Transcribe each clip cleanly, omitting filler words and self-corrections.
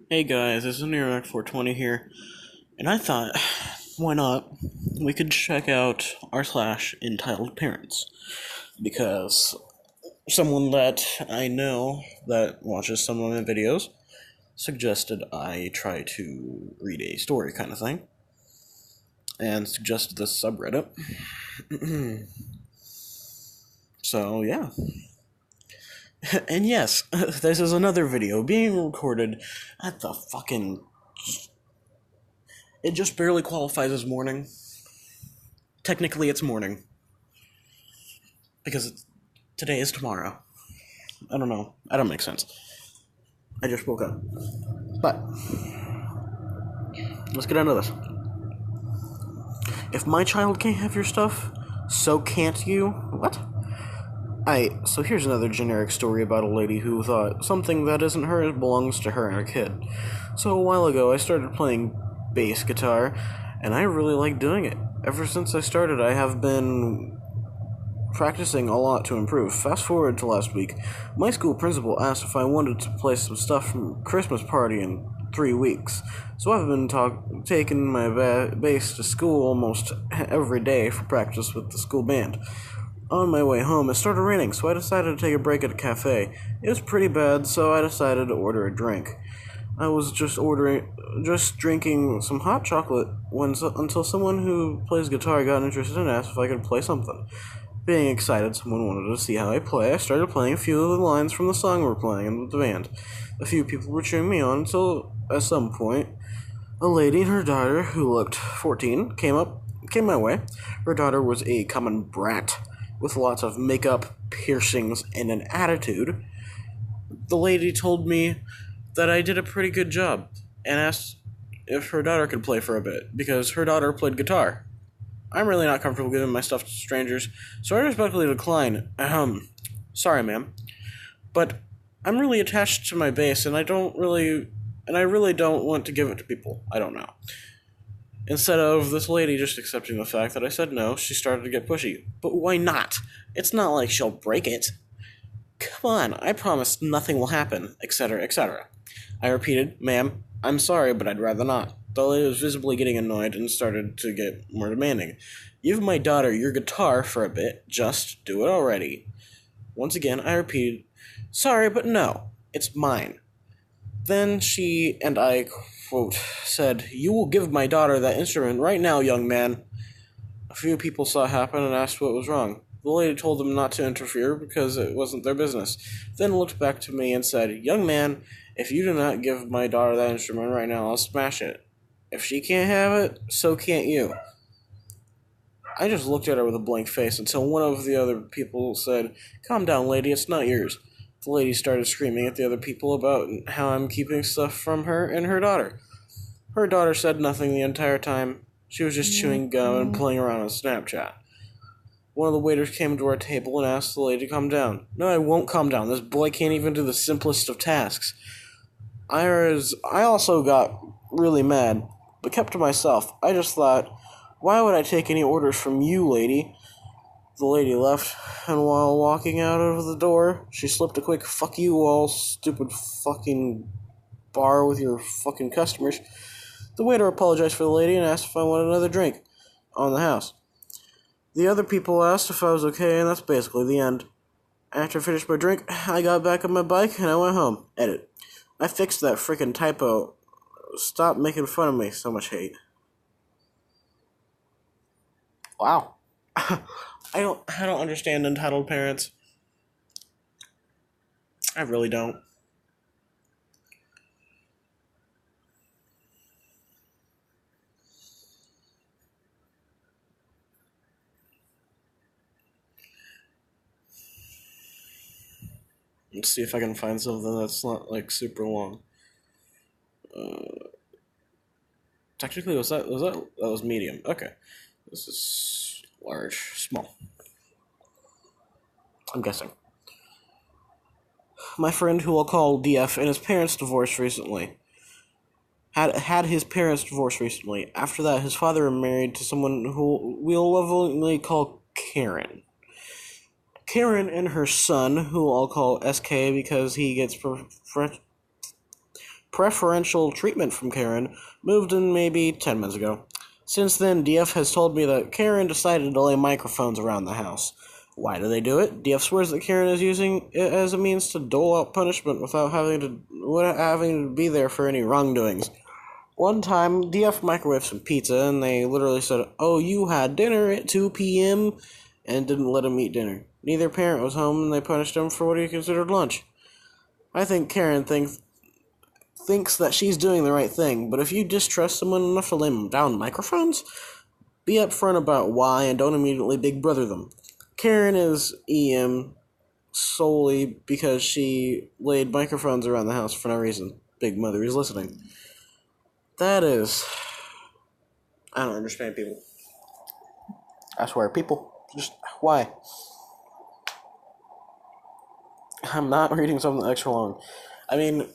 Hey guys, it's Nirac 420 here, and I thought, why not? We could check out r slash entitled parents because someone that I know that watches some of my videos suggested I try to read a story kind of thing, and suggested this subreddit. So yeah, and yes, this is another video being recorded at the fucking. It just barely qualifies as morning. Technically, it's morning. Because today is tomorrow. I don't know. I don't make sense. I just woke up. But, let's get into this. If my child can't have your stuff, so can't you? What? So here's another generic story about a lady who thought something that isn't hers belongs to her and her kid. So a while ago, I started playing bass guitar, and I really like doing it. Ever since I started, I have been practicing a lot to improve. Fast forward to last week, my school principal asked if I wanted to play some stuff from Christmas party in 3 weeks. So I've been taking my bass to school almost every day for practice with the school band. On my way home, it started raining, so I decided to take a break at a cafe. It was pretty bad, so I decided to order a drink. I was just drinking some hot chocolate until someone who plays guitar got interested and asked if I could play something. Being excited, someone wanted to see how I play. I started playing a few of the lines from the song we're playing with the band. A few people were cheering me on until, at some point, a lady and her daughter, who looked 14, came my way. Her daughter was a common brat with lots of makeup, piercings, and an attitude. The lady told me that I did a pretty good job and asked if her daughter could play for a bit because her daughter played guitar. I'm really not comfortable giving my stuff to strangers, so I respectfully decline. Sorry, ma'am, but I'm really attached to my bass, and I really don't want to give it to people I don't know. Instead of this lady just accepting the fact that I said no, she started to get pushy. But why not? It's not like she'll break it. Come on, I promise nothing will happen, etc., etc. I repeated, ma'am, I'm sorry, but I'd rather not. The lady was visibly getting annoyed and started to get more demanding. Give my daughter your guitar for a bit. Just do it already. Once again, I repeated, sorry, but no. It's mine. Then she and I, quote, said, you will give my daughter that instrument right now, young man. A few people saw it happen and asked what was wrong. The lady told them not to interfere because it wasn't their business. Then looked back to me and said, young man, if you do not give my daughter that instrument right now, I'll smash it. If she can't have it, so can't you. I just looked at her with a blank face until one of the other people said, calm down, lady, it's not yours. The lady started screaming at the other people about how I'm keeping stuff from her and her daughter. Her daughter said nothing the entire time. She was just chewing gum and playing around on Snapchat. One of the waiters came to our table and asked the lady to calm down. No, I won't calm down. This boy can't even do the simplest of tasks. I also got really mad, but kept to myself. I just thought, why would I take any orders from you, lady? The lady left, and while walking out of the door, she slipped a quick fuck you all stupid fucking bar with your fucking customers. The waiter apologized for the lady and asked if I wanted another drink on the house. The other people asked if I was okay, and that's basically the end. After I finished my drink, I got back on my bike and I went home. Edit. I fixed that freaking typo. Stop making fun of me. So much hate. Wow. I don't understand entitled parents. I really don't. Let's see if I can find something that's not like super long. Technically, that was medium. Okay, this is large, small. I'm guessing. My friend, who I'll call DF, and his parents divorced recently. Had his parents divorced recently. After that, his father remarried to someone who we'll lovingly call Karen. Karen and her son, who I'll call SK because he gets preferential treatment from Karen moved in maybe 10 minutes ago. Since then, DF has told me that Karen decided to lay microphones around the house. Why do they do it? DF swears that Karen is using it as a means to dole out punishment without having to be there for any wrongdoings. One time, DF microwaved some pizza, and they literally said, "Oh, you had dinner at 2 p.m., and didn't let him eat dinner. Neither parent was home, and they punished him for what he considered lunch. I think Karen thinks that she's doing the right thing, but if you distrust someone enough to lay down microphones, be upfront about why and don't immediately big brother them. Karen is EM solely because she laid microphones around the house for no reason. Big Mother is listening." That is... I don't understand people. I swear, people, just why? I'm not reading something extra long. I mean,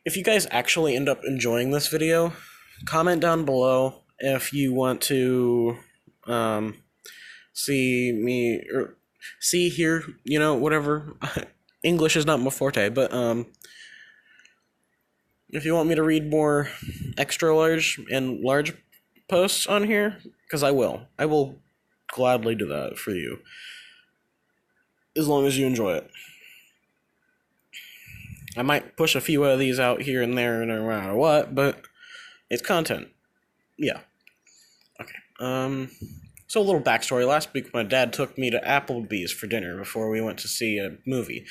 if you guys actually end up enjoying this video, comment down below if you want to see me, or see, hear, whatever. English is not my forte, but if you want me to read more extra large and large posts on here, because I will gladly do that for you, as long as you enjoy it. I might push a few of these out here and there no matter what, but it's content. Yeah. Okay. So a little backstory. Last week my dad took me to Applebee's for dinner before we went to see a movie.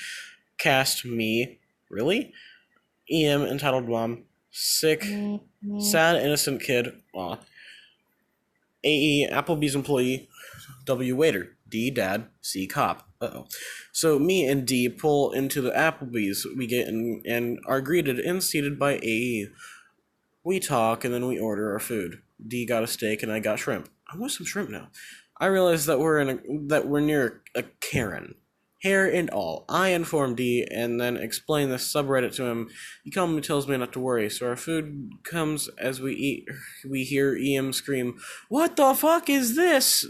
Cast me, really? EM, entitled mom, sick, sad, innocent kid, aw. AE, Applebee's employee, W, waiter, D, dad, C, cop. Uh-oh. So me and D pull into the Applebee's. We get in and are greeted and seated by AE. We talk and then we order our food. D got a steak and I got shrimp. I want some shrimp now. I realize that we're near a Karen. Hair and all. I inform D and then explain this subreddit to him. He calmly tells me not to worry, so our food comes as we eat. We hear EM scream, "What the fuck is this?"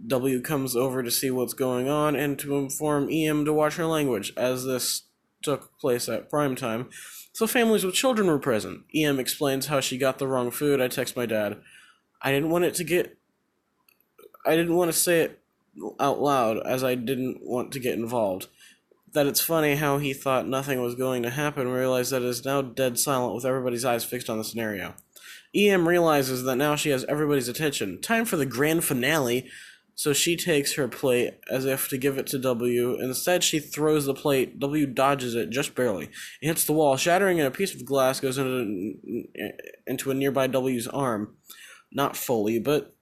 W comes over to see what's going on and to inform EM to watch her language, as this took place at prime time, so families with children were present. EM explains how she got the wrong food. I text my dad. I didn't want to say it out loud, as I didn't want to get involved. That it's funny how he thought nothing was going to happen, realized that it is now dead silent with everybody's eyes fixed on the scenario. EM realizes that now she has everybody's attention. Time for the grand finale, so she takes her plate as if to give it to W. Instead, she throws the plate. W dodges it just barely. It hits the wall, shattering, and a piece of glass goes into a nearby W's arm. Not fully, but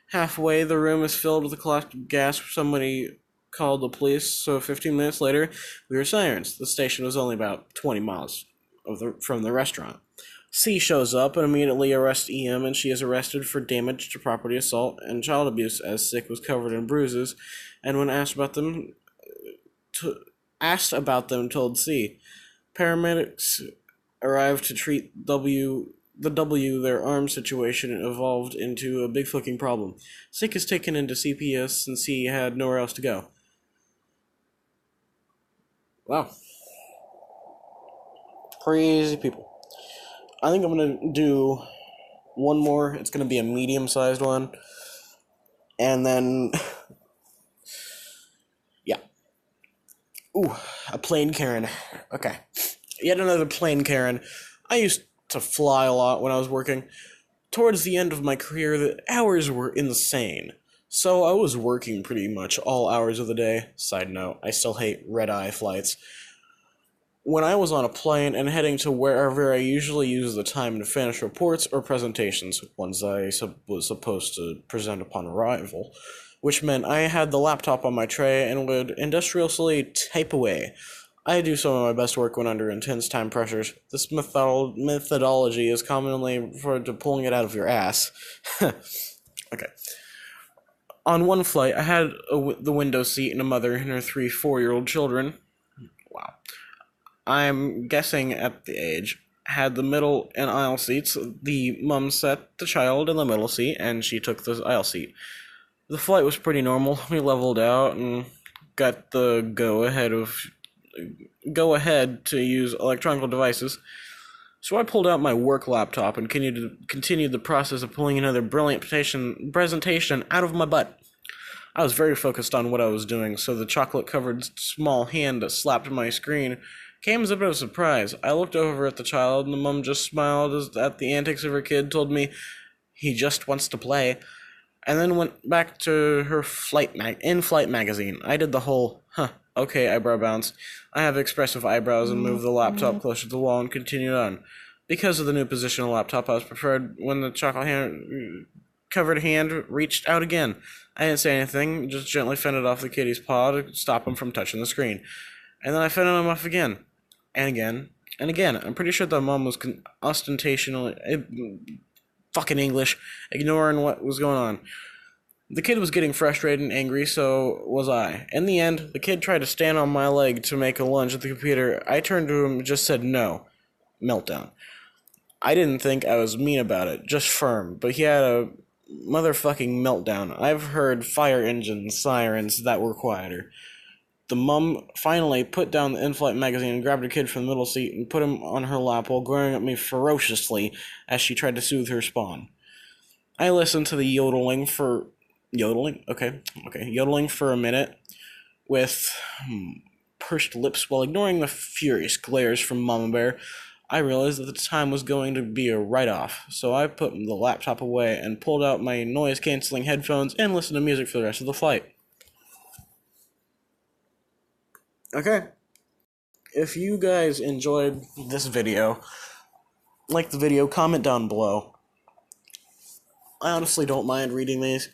halfway. The room is filled with a collective gasp. Somebody called the police, so 15 minutes later, we were silenced. The station was only about 20 miles from the restaurant. C shows up and immediately arrests EM, and she is arrested for damage to property, assault, and child abuse, as Sick was covered in bruises, and when asked about them, told C. Paramedics arrived to treat their arm situation evolved into a big fucking problem. Sick is taken into CPS since he had nowhere else to go. Wow. Crazy people. I think I'm going to do one more. It's going to be a medium-sized one. And then... yeah. Ooh, a plain Karen. Okay. Yet another plain Karen. I used to fly a lot when I was working. Towards the end of my career, the hours were insane. So I was working pretty much all hours of the day. Side note, I still hate red-eye flights. When I was on a plane and heading to wherever I usually use the time to finish reports or presentations, ones I was supposed to present upon arrival, which meant I had the laptop on my tray and would industriously type away. I do some of my best work when under intense time pressures. This methodology is commonly referred to pulling it out of your ass. Okay. On one flight, I had the window seat and a mother and her 3 4-year-old children. Wow. I'm guessing at the age. Had the middle and aisle seats. The mom sat the child in the middle seat, and she took the aisle seat. The flight was pretty normal. We leveled out and got the go-ahead of go ahead to use electronic devices. So I pulled out my work laptop and continued the process of pulling another brilliant presentation out of my butt. I was very focused on what I was doing, so the chocolate-covered small hand that slapped my screen came as a bit of a surprise. I looked over at the child, and the mum just smiled at the antics of her kid, told me he just wants to play, and then went back to her in-flight magazine. I did the whole, okay, eyebrow bounce. I have expressive eyebrows and moved the laptop closer to the wall and continued on. Because of the new position of the laptop, I was prepared when the covered hand reached out again. I didn't say anything, just gently fended off the kitty's paw to stop him from touching the screen. And then I fended him off again. And again. And again. I'm pretty sure the mom was ostentationally... fucking English, ignoring what was going on. The kid was getting frustrated and angry, so was I. In the end, the kid tried to stand on my leg to make a lunge at the computer. I turned to him and just said no. Meltdown. I didn't think I was mean about it, just firm, but he had a motherfucking meltdown. I've heard fire engine sirens that were quieter. The mum finally put down the in-flight magazine and grabbed her kid from the middle seat and put him on her lap while glaring at me ferociously as she tried to soothe her spawn. I listened to the yodeling for a minute with pursed lips while ignoring the furious glares from Mama Bear. I realized that the time was going to be a write-off, so I put the laptop away and pulled out my noise-canceling headphones and listened to music for the rest of the flight. Okay. If you guys enjoyed this video, like the video, comment down below. I honestly don't mind reading these.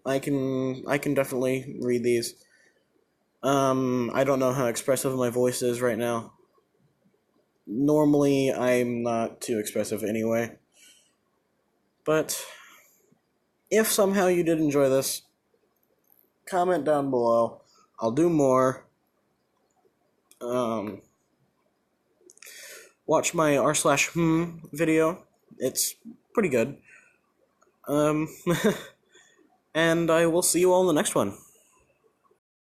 I can definitely read these. I don't know how expressive my voice is right now. Normally, I'm not too expressive anyway. But if somehow you did enjoy this, comment down below. I'll do more. Watch my r/hmm video. It's pretty good. And I will see you all in the next one.